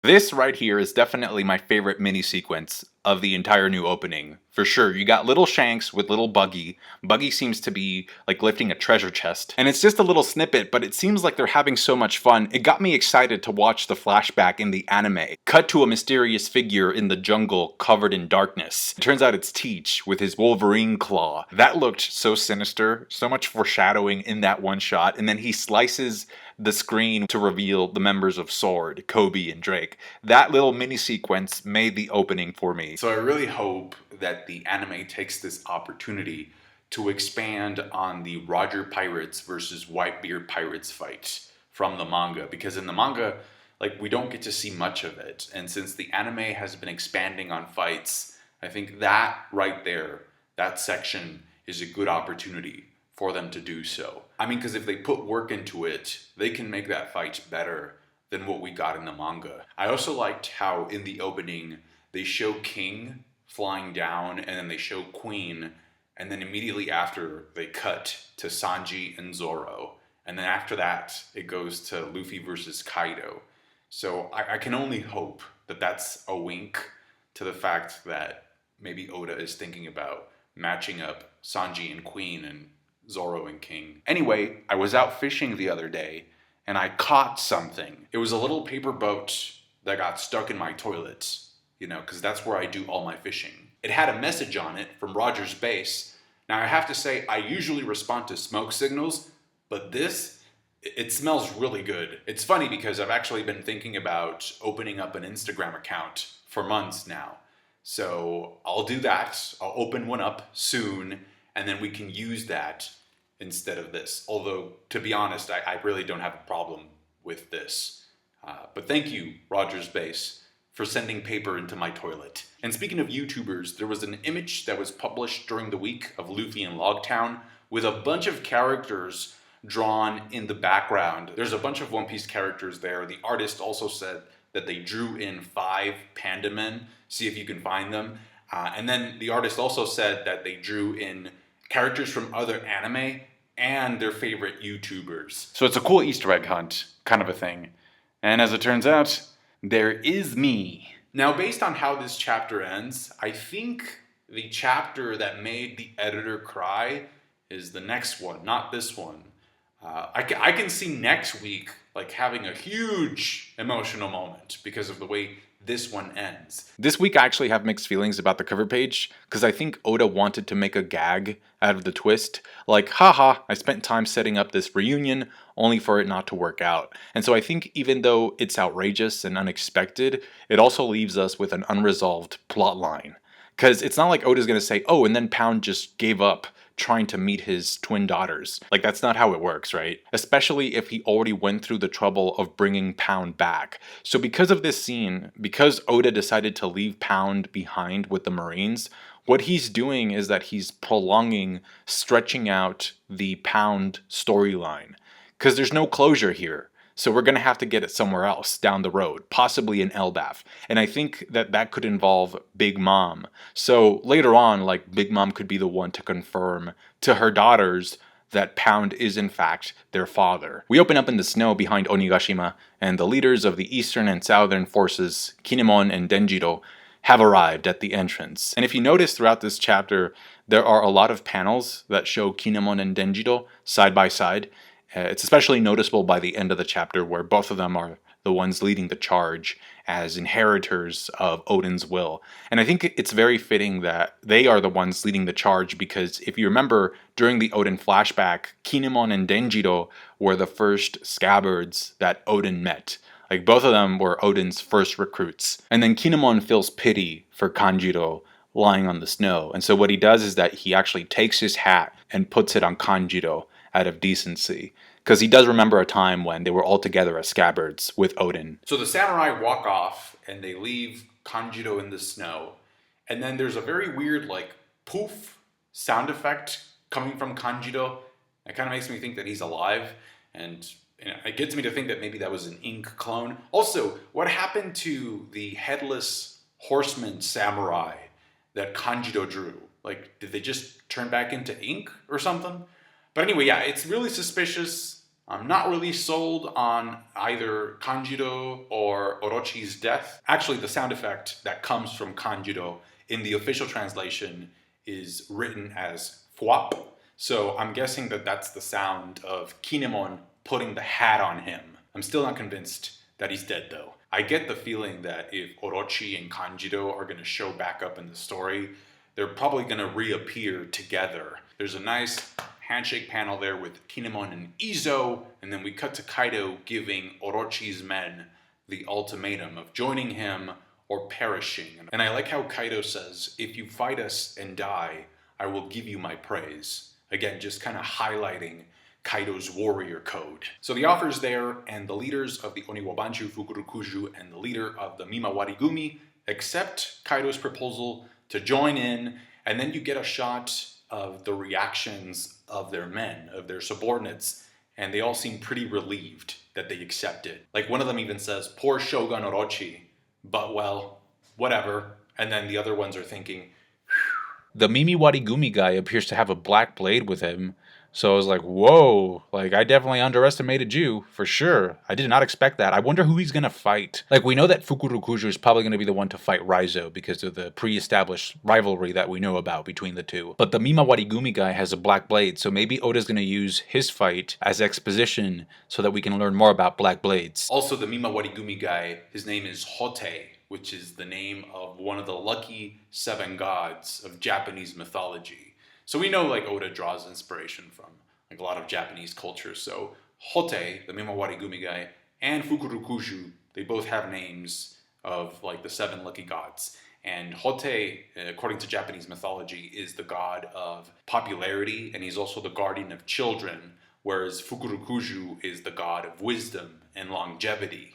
This right here is definitely my favorite mini sequence of the entire new opening. For sure, you got little Shanks with little Buggy. Buggy seems to be like lifting a treasure chest. And it's just a little snippet, but it seems like they're having so much fun. It got me excited to watch the flashback in the anime. Cut to a mysterious figure in the jungle covered in darkness. It turns out it's Teach with his Wolverine claw. That looked so sinister, so much foreshadowing in that one shot. And then he slices the screen to reveal the members of Sword, Kobe and Drake. That little mini sequence made the opening for me. So I really hope that the anime takes this opportunity to expand on the Roger Pirates versus Whitebeard Pirates fight from the manga, because in the manga, like, we don't get to see much of it. And since the anime has been expanding on fights, I think that right there, that section is a good opportunity for them to do so. I mean, because if they put work into it, they can make that fight better than what we got in the manga. I also liked how in the opening they show King flying down and then they show Queen, and then immediately after they cut to Sanji and Zoro. And then after that, it goes to Luffy versus Kaido. So I can only hope that that's a wink to the fact that maybe Oda is thinking about matching up Sanji and Queen and Zoro and King. Anyway, I was out fishing the other day and I caught something. It was a little paper boat that got stuck in my toilet, because that's where I do all my fishing. It had a message on it from Roger's base. Now I have to say, I usually respond to smoke signals, but this, it smells really good. It's funny because I've actually been thinking about opening up an Instagram account for months now. So I'll do that. I'll open one up soon, and then we can use that instead of this. Although, to be honest, I really don't have a problem with this. But thank you, Rogers Base, for sending paper into my toilet. And speaking of YouTubers, there was an image that was published during the week of Luffy in Logtown with a bunch of characters drawn in the background. There's a bunch of One Piece characters there. The artist also said that they drew in 5 panda men. See if you can find them. And then the artist also said that they drew in characters from other anime and their favorite YouTubers. So it's a cool Easter egg hunt kind of a thing. And as it turns out, there is me. Now, based on how this chapter ends, I think the chapter that made the editor cry is the next one, not this one. I can see next week like having a huge emotional moment because of the way this one ends. This week I actually have mixed feelings about the cover page because I think Oda wanted to make a gag out of the twist. Like, haha, I spent time setting up this reunion only for it not to work out. And so I think even though it's outrageous and unexpected, it also leaves us with an unresolved plot line. Because it's not like Oda's going to say, oh, and then Pound just gave up trying to meet his twin daughters. Like, that's not how it works, right? Especially if he already went through the trouble of bringing Pound back. So because of this scene, because Oda decided to leave Pound behind with the Marines, what he's doing is that he's prolonging, stretching out the Pound storyline. Because there's no closure here. So we're going to have to get it somewhere else down the road, possibly in Elbaf. And I think that that could involve Big Mom. So later on, like, Big Mom could be the one to confirm to her daughters that Pound is in fact their father. We open up in the snow behind Onigashima, and the leaders of the eastern and southern forces, Kinemon and Denjiro, have arrived at the entrance. And if you notice throughout this chapter, there are a lot of panels that show Kinemon and Denjiro side by side. It's especially noticeable by the end of the chapter where both of them are the ones leading the charge as inheritors of Oden's will. And I think it's very fitting that they are the ones leading the charge because if you remember, during the Oden flashback, Kinemon and Denjiro were the first Scabbards that Oden met. Like, both of them were Oden's first recruits. And then Kinemon feels pity for Kanjiro lying on the snow. And so what he does is that he actually takes his hat and puts it on Kanjiro out of decency. Because he does remember a time when they were all together as Scabbards with Oden. So the samurai walk off and they leave Kanjiro in the snow. And then there's a very weird, like, poof sound effect coming from Kanjiro. It kind of makes me think that he's alive. And it gets me to think that maybe that was an ink clone. Also, what happened to the headless horseman samurai that Kanjiro drew? Like, did they just turn back into ink or something? But anyway, yeah, it's really suspicious. I'm not really sold on either Kanjiro or Orochi's death. Actually, the sound effect that comes from Kanjiro in the official translation is written as fwap. So I'm guessing that that's the sound of Kinemon putting the hat on him. I'm still not convinced that he's dead though. I get the feeling that if Orochi and Kanjiro are going to show back up in the story, they're probably going to reappear together. There's a nice handshake panel there with Kinemon and Izo, and then we cut to Kaido giving Orochi's men the ultimatum of joining him or perishing. And I like how Kaido says, if you fight us and die, I will give you my praise. Again, just kind of highlighting Kaido's warrior code. So the offer's there, and the leaders of the Oniwabanchu Fukurokuju and the leader of the Mima Warigumi accept Kaido's proposal to join in, and then you get a shot of the reactions of their men, of their subordinates, and they all seem pretty relieved that they accepted. Like one of them even says, poor Shogun Orochi, but well, whatever. And then the other ones are thinking, the Mimi Warigumi guy appears to have a black blade with him. So I was like, whoa, like I definitely underestimated you, for sure. I did not expect that. I wonder who he's going to fight. Like we know that Fukurokuju is probably going to be the one to fight Raizo because of the pre-established rivalry that we know about between the two. But the Mima Warigumi guy has a black blade, so maybe Oda's going to use his fight as exposition so that we can learn more about black blades. Also, the Mima Warigumi guy, his name is Hote, which is the name of one of the lucky 7 gods of Japanese mythology. So we know like Oda draws inspiration from like a lot of Japanese culture. So Hote, the Mima Warigumi guy, and Fukurokuju, they both have names of like the 7 lucky gods. And Hote, according to Japanese mythology, is the god of popularity, and he's also the guardian of children, whereas Fukurokuju is the god of wisdom and longevity.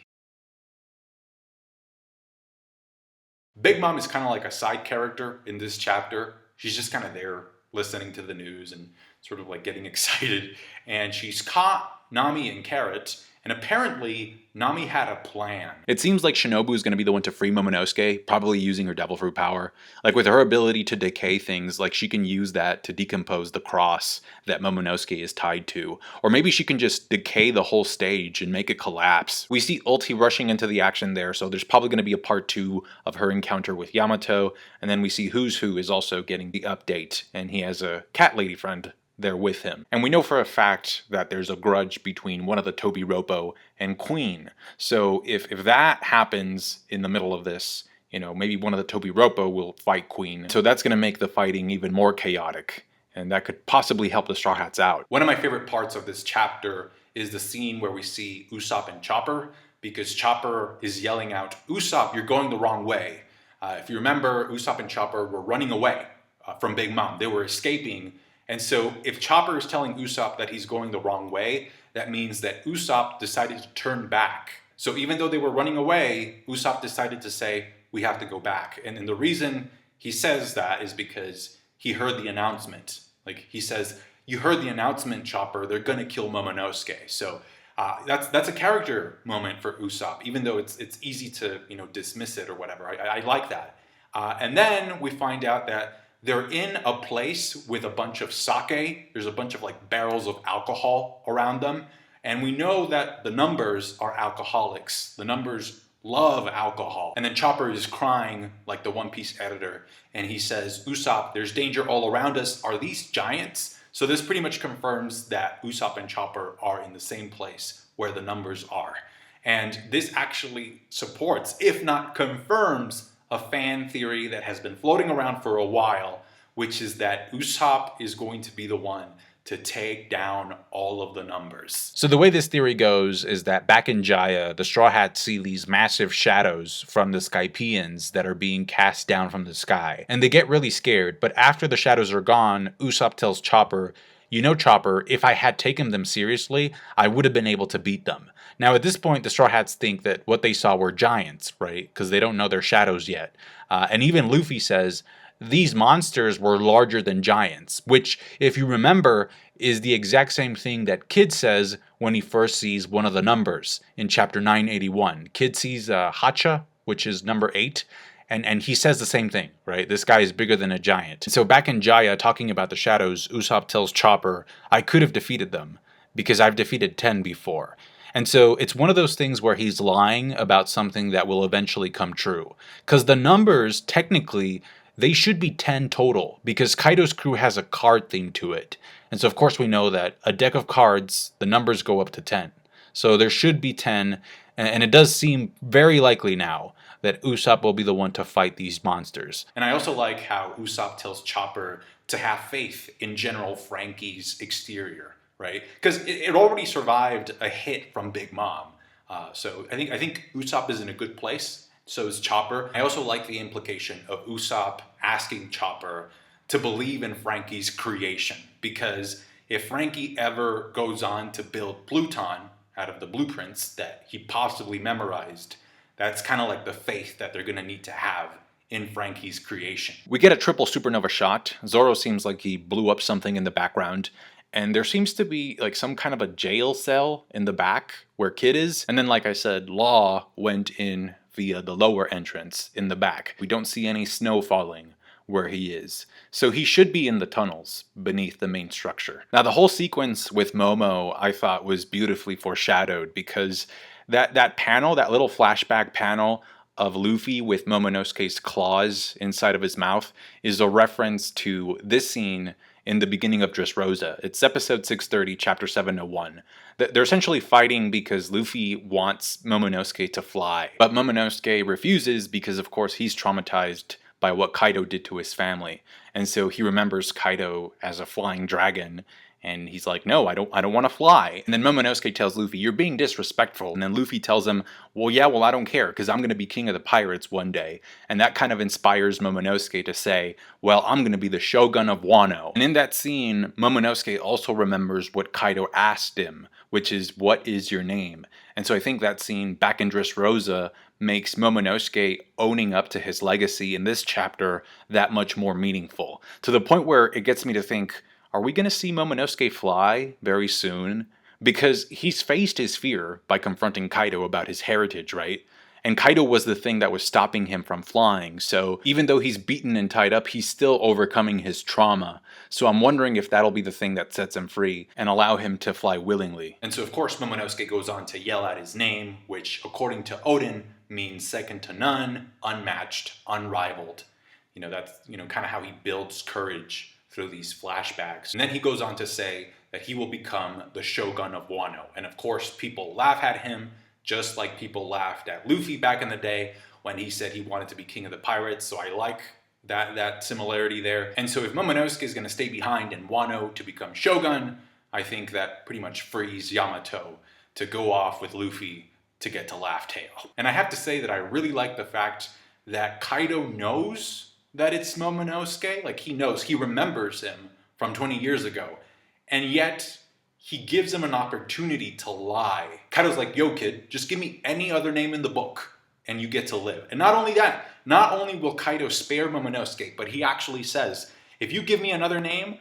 Big Mom is kind of like a side character in this chapter. She's just kind of there listening to the news and sort of like getting excited. And she's caught Nami and Carrot, and apparently Nami had a plan. It seems like Shinobu is going to be the one to free Momonosuke, probably using her devil fruit power. Like with her ability to decay things, like she can use that to decompose the cross that Momonosuke is tied to. Or maybe she can just decay the whole stage and make it collapse. We see Ulti rushing into the action there, so there's probably going to be a part 2 of her encounter with Yamato. And then we see Who's Who is also getting the update, and he has a cat lady friend there with him. And we know for a fact that there's a grudge between one of the Tobi Roppo and Queen. So if that happens in the middle of this, you know, maybe one of the Tobi Roppo will fight Queen. So that's going to make the fighting even more chaotic, and that could possibly help the Straw Hats out. One of my favorite parts of this chapter is the scene where we see Usopp and Chopper, because Chopper is yelling out, Usopp, you're going the wrong way. If you remember, Usopp and Chopper were running away from Big Mom. They were escaping. And so if Chopper is telling Usopp that he's going the wrong way, that means that Usopp decided to turn back. So even though they were running away, Usopp decided to say, we have to go back. And the reason he says that is because he heard the announcement. Like he says, you heard the announcement, Chopper, they're gonna kill Momonosuke. So that's a character moment for Usopp, even though it's easy to dismiss it or whatever. I like that. And then we find out that they're in a place with a bunch of sake. There's a bunch of like barrels of alcohol around them. And we know that the numbers are alcoholics. The numbers love alcohol. And then Chopper is crying like the One Piece editor. And he says, Usopp, there's danger all around us. Are these giants? So this pretty much confirms that Usopp and Chopper are in the same place where the numbers are. And this actually supports, if not confirms, a fan theory that has been floating around for a while, which is that Usopp is going to be the one to take down all of the numbers. So the way this theory goes is that back in Jaya, the Straw Hats see these massive shadows from the Skypians that are being cast down from the sky. And they get really scared, but after the shadows are gone, Usopp tells Chopper, you know, Chopper, if I had taken them seriously, I would have been able to beat them. Now, at this point, the Straw Hats think that what they saw were giants, right? Because they don't know they're shadows yet. And even Luffy says, these monsters were larger than giants, which, if you remember, is the exact same thing that Kid says when he first sees one of the numbers in chapter 981. Kid sees Hacha, which is number 8, and he says the same thing, right? This guy is bigger than a giant. So back in Jaya, talking about the shadows, Usopp tells Chopper, I could have defeated them. because I've defeated 10 before. And so it's one of those things where he's lying about something that will eventually come true. Because the numbers, technically, they should be 10 total, because Kaido's crew has a card theme to it. And so, of course, we know that a deck of cards, the numbers go up to 10. So there should be 10, and it does seem very likely now that Usopp will be the one to fight these monsters. And I also like how Usopp tells Chopper to have faith in General Frankie's exterior, right? Because it already survived a hit from Big Mom. So I think Usopp is in a good place. So is Chopper. I also like the implication of Usopp asking Chopper to believe in Frankie's creation. Because if Frankie ever goes on to build Pluton out of the blueprints that he possibly memorized, that's kind of like the faith that they're going to need to have in Frankie's creation. We get a triple supernova shot. Zoro seems like he blew up something in the background. And there seems to be like some kind of a jail cell in the back where Kid is. And then, like I said, Law went in via the lower entrance in the back. We don't see any snow falling where he is. So he should be in the tunnels beneath the main structure. Now, the whole sequence with Momo, I thought, was beautifully foreshadowed, because that panel, that little flashback panel of Luffy with Momonosuke's claws inside of his mouth, is a reference to this scene in the beginning of Dressrosa. It's episode 630, chapter 701. They're essentially fighting because Luffy wants Momonosuke to fly, but Momonosuke refuses because, of course, he's traumatized by what Kaido did to his family. And so he remembers Kaido as a flying dragon, and he's like, no, I don't want to fly. And then Momonosuke tells Luffy, you're being disrespectful. And then Luffy tells him, well, I don't care, because I'm going to be king of the pirates one day. And that kind of inspires Momonosuke to say, well, I'm going to be the shogun of Wano. And in that scene, Momonosuke also remembers what Kaido asked him, which is, what is your name? And so I think that scene back in Dressrosa makes Momonosuke owning up to his legacy in this chapter that much more meaningful. To the point where it gets me to think, are we going to see Momonosuke fly very soon? Because he's faced his fear by confronting Kaido about his heritage, right? And Kaido was the thing that was stopping him from flying. So even though he's beaten and tied up, he's still overcoming his trauma. So I'm wondering if that'll be the thing that sets him free and allow him to fly willingly. And so, of course, Momonosuke goes on to yell out his name, which, according to Oden, means second to none, unmatched, unrivaled. That's, kind of how he builds courage through these flashbacks. And then he goes on to say that he will become the Shogun of Wano. And of course, people laugh at him, just like people laughed at Luffy back in the day when he said he wanted to be king of the pirates. So I like that similarity there. And so if Momonosuke is going to stay behind in Wano to become Shogun, I think that pretty much frees Yamato to go off with Luffy to get to Laugh Tale. And I have to say that I really like the fact that Kaido knows that it's Momonosuke. Like, he knows, he remembers him from 20 years ago. And yet, he gives him an opportunity to lie. Kaido's like, yo kid, just give me any other name in the book and you get to live. And not only that, not only will Kaido spare Momonosuke, but he actually says, if you give me another name,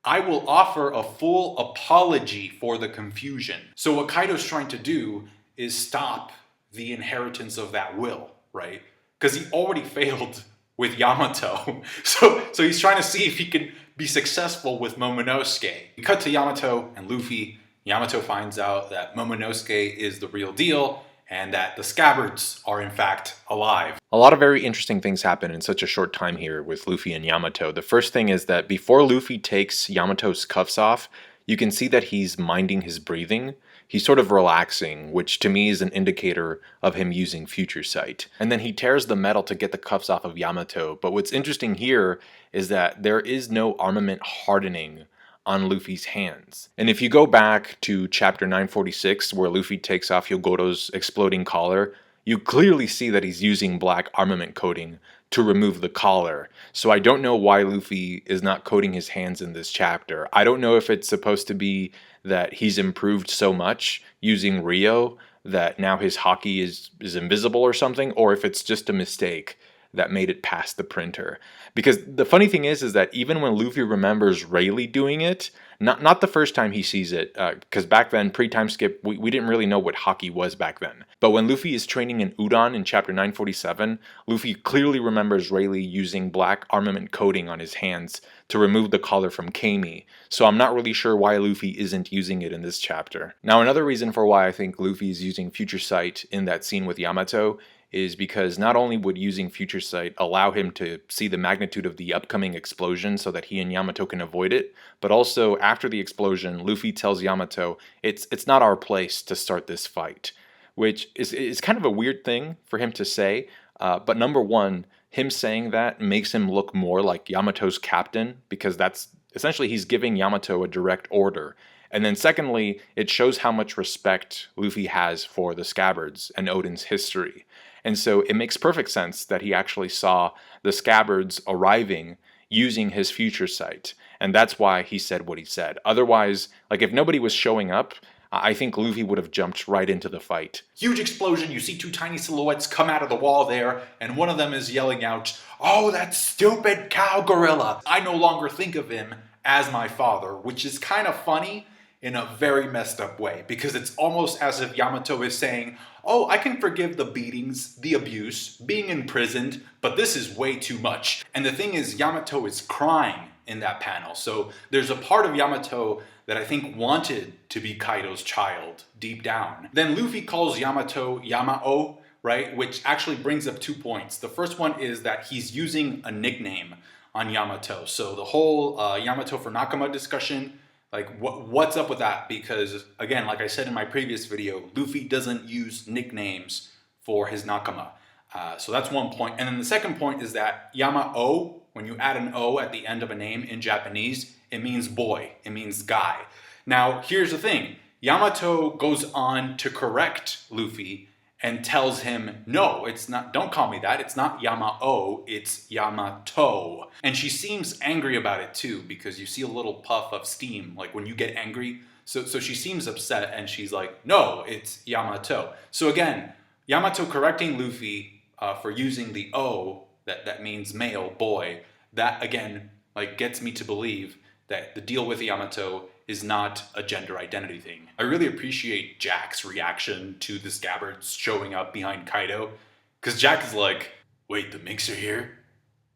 I will offer a full apology for the confusion. So what Kaido's trying to do is stop the inheritance of that will, right? Because he already failed with Yamato. So he's trying to see if he can be successful with Momonosuke. We cut to Yamato and Luffy. Yamato finds out that Momonosuke is the real deal and that the Scabbards are in fact alive. A lot of very interesting things happen in such a short time here with Luffy and Yamato. The first thing is that before Luffy takes Yamato's cuffs off, you can see that he's minding his breathing. He's sort of relaxing, which to me is an indicator of him using future sight. And then he tears the metal to get the cuffs off of Yamato. But what's interesting here is that there is no armament hardening on Luffy's hands. And if you go back to chapter 946, where Luffy takes off Yogoro's exploding collar, you clearly see that he's using black armament coating to remove the collar. So I don't know why Luffy is not coating his hands in this chapter. I don't know if it's supposed to be that he's improved so much using Rio that now his haki is invisible or something, or if it's just a mistake that made it past the printer. Because the funny thing is that even when Luffy remembers Rayleigh doing it, not the first time he sees it, because back then, pre-time skip, we didn't really know what haki was back then. But when Luffy is training in Udon in chapter 947, Luffy clearly remembers Rayleigh using black armament coating on his hands to remove the collar from Kami, so I'm not really sure why Luffy isn't using it in this chapter. Now, another reason for why I think Luffy is using Future Sight in that scene with Yamato is because not only would using Future Sight allow him to see the magnitude of the upcoming explosion so that he and Yamato can avoid it, but also after the explosion, Luffy tells Yamato, it's not our place to start this fight, which is kind of a weird thing for him to say, but number one, him saying that makes him look more like Yamato's captain, because that's essentially he's giving Yamato a direct order. And then secondly, it shows how much respect Luffy has for the Scabbards and Oden's history. And so it makes perfect sense that he actually saw the Scabbards arriving using his Future Sight. And that's why he said what he said. Otherwise, like if nobody was showing up, I think Luffy would have jumped right into the fight. Huge explosion, you see two tiny silhouettes come out of the wall there, and one of them is yelling out, "Oh, that stupid cow gorilla! I no longer think of him as my father," which is kind of funny in a very messed up way, because it's almost as if Yamato is saying, "Oh, I can forgive the beatings, the abuse, being imprisoned, but this is way too much." And the thing is, Yamato is crying in that panel. So there's a part of Yamato that I think wanted to be Kaido's child deep down. Then Luffy calls Yamato Yamao, right? Which actually brings up 2 points. The first one is that he's using a nickname on Yamato. So the whole Yamato for Nakama discussion, like what's up with that? Because again, like I said in my previous video, Luffy doesn't use nicknames for his Nakama. So that's 1 point. And then the second point is that Yamao, when you add an O at the end of a name in Japanese, it means boy, it means guy. Now, here's the thing. Yamato goes on to correct Luffy and tells him, "No, it's not, don't call me that. It's not Yamao, it's Yamato." And she seems angry about it too, because you see a little puff of steam, like when you get angry. So she seems upset and she's like, "No, it's Yamato." So again, Yamato correcting Luffy for using the O, that means male, boy, that again, like gets me to believe that the deal with Yamato is not a gender identity thing. I really appreciate Jack's reaction to the Scabbards showing up behind Kaido, because Jack is like, "Wait, the Minks are here?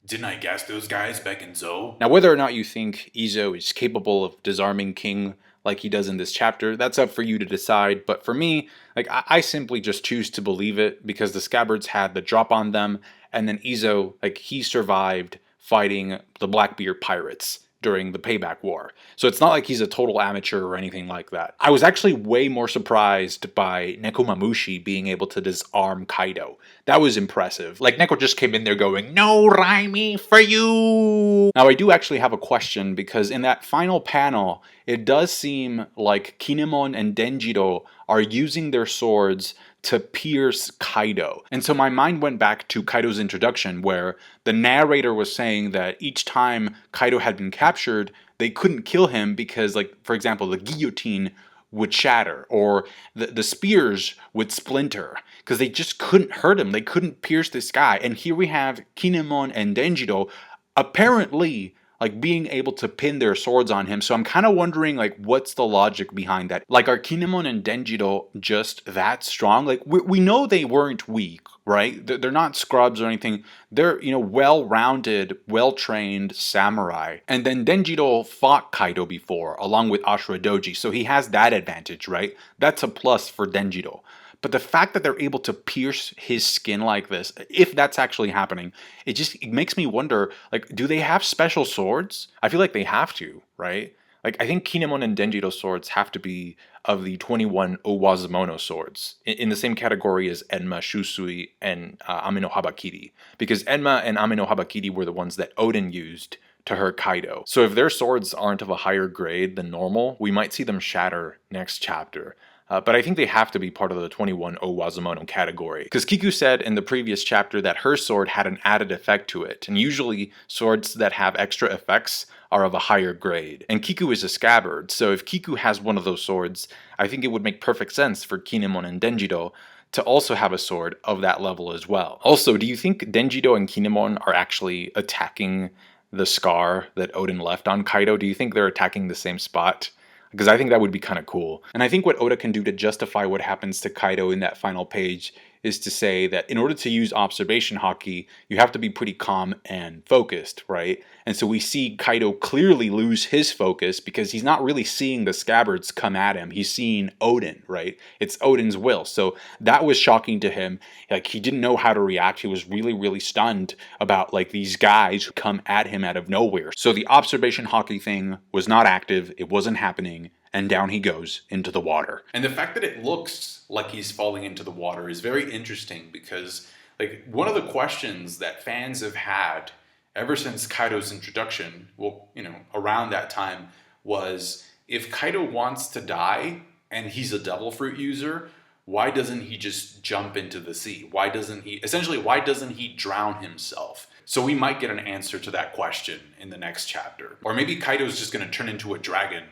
Didn't I gas those guys back in Zou?" Now, whether or not you think Izo is capable of disarming King like he does in this chapter, that's up for you to decide. But for me, like I simply just choose to believe it, because the Scabbards had the drop on them, and then Izo, like he survived fighting the Blackbeard pirates during the Payback War. So it's not like he's a total amateur or anything like that. I was actually way more surprised by Nekomamushi being able to disarm Kaido. That was impressive. Like Neko just came in there going, "No Raimi for you!" Now I do actually have a question, because in that final panel, it does seem like Kinemon and Denjiro are using their swords to pierce Kaido. And so my mind went back to Kaido's introduction, where the narrator was saying that each time Kaido had been captured, they couldn't kill him because, like, for example, the guillotine would shatter, or the spears would splinter, because they just couldn't hurt him. They couldn't pierce this guy. And here we have Kinemon and Denjiro apparently like being able to pin their swords on him. So I'm kind of wondering, like, what's the logic behind that? Like, are Kinemon and Denjiro just that strong? Like, we know they weren't weak, right? They're not scrubs or anything. They're, you know, well-rounded, well-trained samurai. And then Denjiro fought Kaido before, along with Ashura Doji. So he has that advantage, right? That's a plus for Denjiro. But the fact that they're able to pierce his skin like this, if that's actually happening, it makes me wonder, like, do they have special swords? I feel like they have to, right? Like, I think Kinemon and Denjiro's swords have to be of the 21 Owazumono swords, in the same category as Enma, Shusui, and Ame no Habakiri. Because Enma and Ame no Habakiri were the ones that Oden used to hurt Kaido. So if their swords aren't of a higher grade than normal, we might see them shatter next chapter. But I think they have to be part of the 21 Owazumono category. Because Kiku said in the previous chapter that her sword had an added effect to it. And usually swords that have extra effects are of a higher grade. And Kiku is a scabbard, so if Kiku has one of those swords, I think it would make perfect sense for Kinemon and Denjiro to also have a sword of that level as well. Also, do you think Denjiro and Kinemon are actually attacking the scar that Oden left on Kaido? Do you think they're attacking the same spot? Because I think that would be kind of cool. And I think what Oda can do to justify what happens to Kaido in that final page is to say that in order to use observation hockey, you have to be pretty calm and focused, right? And so we see Kaido clearly lose his focus because he's not really seeing the Scabbards come at him. He's seeing Oden, right? It's Oden's will. So that was shocking to him. Like, he didn't know how to react. He was really, really stunned about like these guys who come at him out of nowhere. So the observation hockey thing was not active. It wasn't happening. And down he goes into the water. And the fact that it looks like he's falling into the water is very interesting because, like, one of the questions that fans have had ever since Kaido's introduction, well, around that time, was if Kaido wants to die and he's a devil fruit user, why doesn't he just jump into the sea? Why doesn't he drown himself? So we might get an answer to that question in the next chapter. Or maybe Kaido's just going to turn into a dragon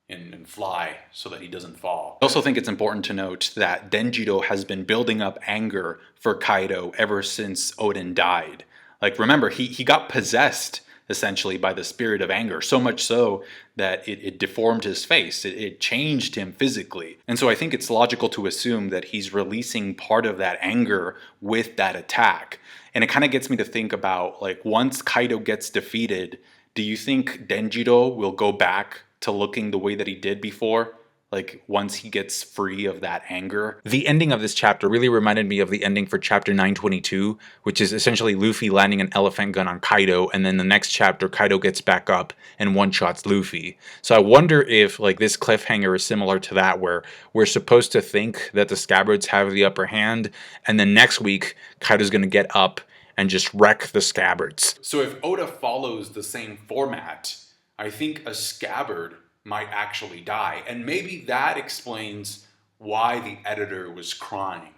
and fly so that he doesn't fall. I also think it's important to note that Denjiro has been building up anger for Kaido ever since Oden died. Like, remember, he got possessed essentially by the spirit of anger, so much so that it deformed his face. It changed him physically. And so I think it's logical to assume that he's releasing part of that anger with that attack. And it kind of gets me to think about, like, once Kaido gets defeated, do you think Denjiro will go back to looking the way that he did before? Like, once he gets free of that anger. The ending of this chapter really reminded me of the ending for chapter 922, which is essentially Luffy landing an elephant gun on Kaido, and then the next chapter, Kaido gets back up and one-shots Luffy. So I wonder if, like, this cliffhanger is similar to that, where we're supposed to think that the Scabbards have the upper hand, and then next week, Kaido's gonna get up and just wreck the Scabbards. So if Oda follows the same format, I think a Scabbard might actually die. And maybe that explains why the editor was crying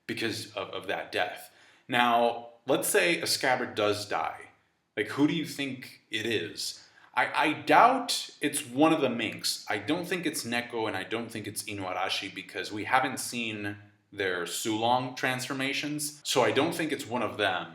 because of that death. Now, let's say a Scabbard does die. Like, who do you think it is? I doubt it's one of the Minks. I don't think it's Neko, and I don't think it's Inuarashi because we haven't seen their Sulong transformations. So I don't think it's one of them.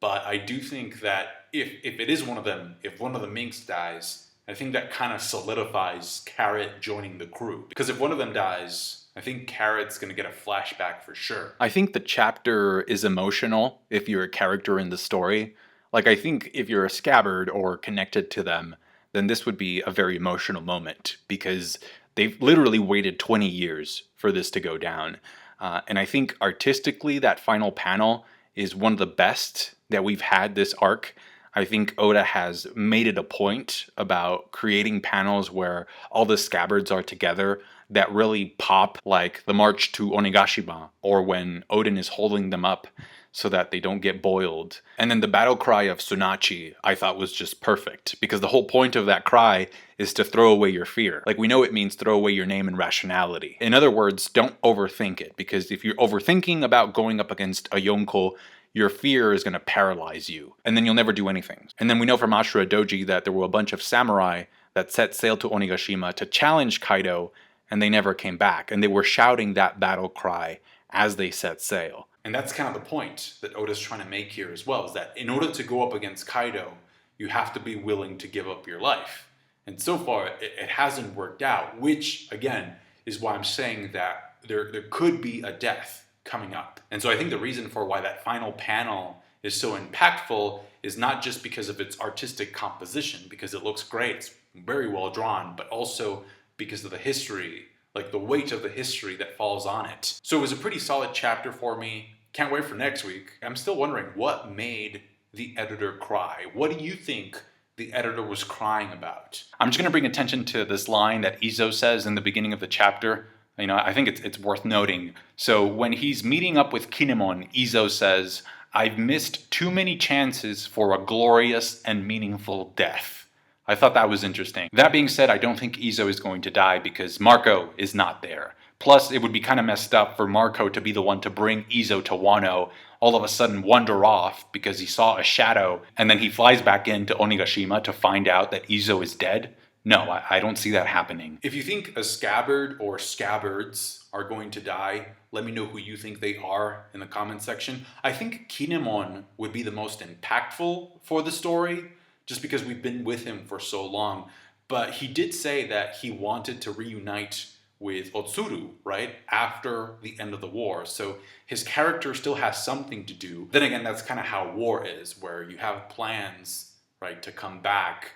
But I do think that if it is one of them, if one of the Minks dies, I think that kind of solidifies Carrot joining the crew. Because if one of them dies, I think Carrot's going to get a flashback for sure. I think the chapter is emotional if you're a character in the story. Like, I think if you're a Scabbard or connected to them, then this would be a very emotional moment because they've literally waited 20 years for this to go down. And I think artistically, that final panel is one of the best that we've had this arc. I think Oda has made it a point about creating panels where all the Scabbards are together that really pop, like the march to Onigashima, or when Oden is holding them up so that they don't get boiled. And then the battle cry of Tsunachi, I thought was just perfect, because the whole point of that cry is to throw away your fear. Like, we know it means throw away your name and rationality. In other words, don't overthink it, because if you're overthinking about going up against a Yonko, your fear is going to paralyze you, and then you'll never do anything. And then we know from Ashura Doji that there were a bunch of samurai that set sail to Onigashima to challenge Kaido, and they never came back. And they were shouting that battle cry as they set sail. And that's kind of the point that Oda's trying to make here as well, is that in order to go up against Kaido, you have to be willing to give up your life. And so far, it hasn't worked out, which, again, is why I'm saying that there could be a death coming up. And so I think the reason for why that final panel is so impactful is not just because of its artistic composition, because it looks great, it's very well drawn, but also because of the history, like the weight of the history that falls on it. So it was a pretty solid chapter for me. Can't wait for next week. I'm still wondering what made the editor cry. What do you think the editor was crying about? I'm just going to bring attention to this line that Izo says in the beginning of the chapter. I think it's worth noting. So when he's meeting up with Kinemon, Izo says, "I've missed too many chances for a glorious and meaningful death." I thought that was interesting. That being said, I don't think Izo is going to die because Marco is not there. Plus, it would be kind of messed up for Marco to be the one to bring Izo to Wano, all of a sudden wander off because he saw a shadow, and then he flies back into Onigashima to find out that Izo is dead. No, I don't see that happening. If you think a scabbard or scabbards are going to die, let me know who you think they are in the comment section. I think Kinemon would be the most impactful for the story, just because we've been with him for so long. But he did say that he wanted to reunite with Otsuru, right, after the end of the war. So his character still has something to do. Then again, that's kind of how war is, where you have plans, right, to come back,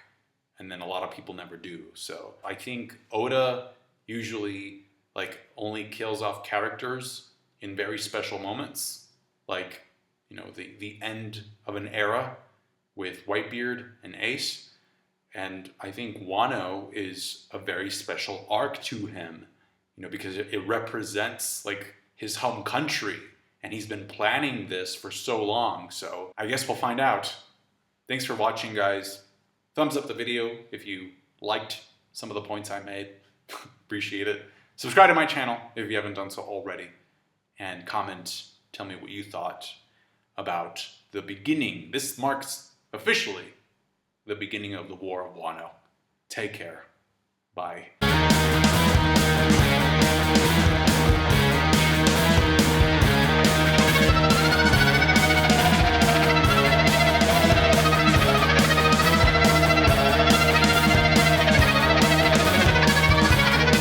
and then a lot of people never do. So I think Oda usually like only kills off characters in very special moments, like, you know, the end of an era with Whitebeard and Ace. And I think Wano is a very special arc to him, you know, because it represents like his home country, and he's been planning this for so long. So I guess we'll find out. Thanks for watching, guys. Thumbs up the video if you liked some of the points I made. Appreciate it. Subscribe to my channel if you haven't done so already. And comment, tell me what you thought about the beginning. This marks officially the beginning of the War of Wano. Take care. Bye.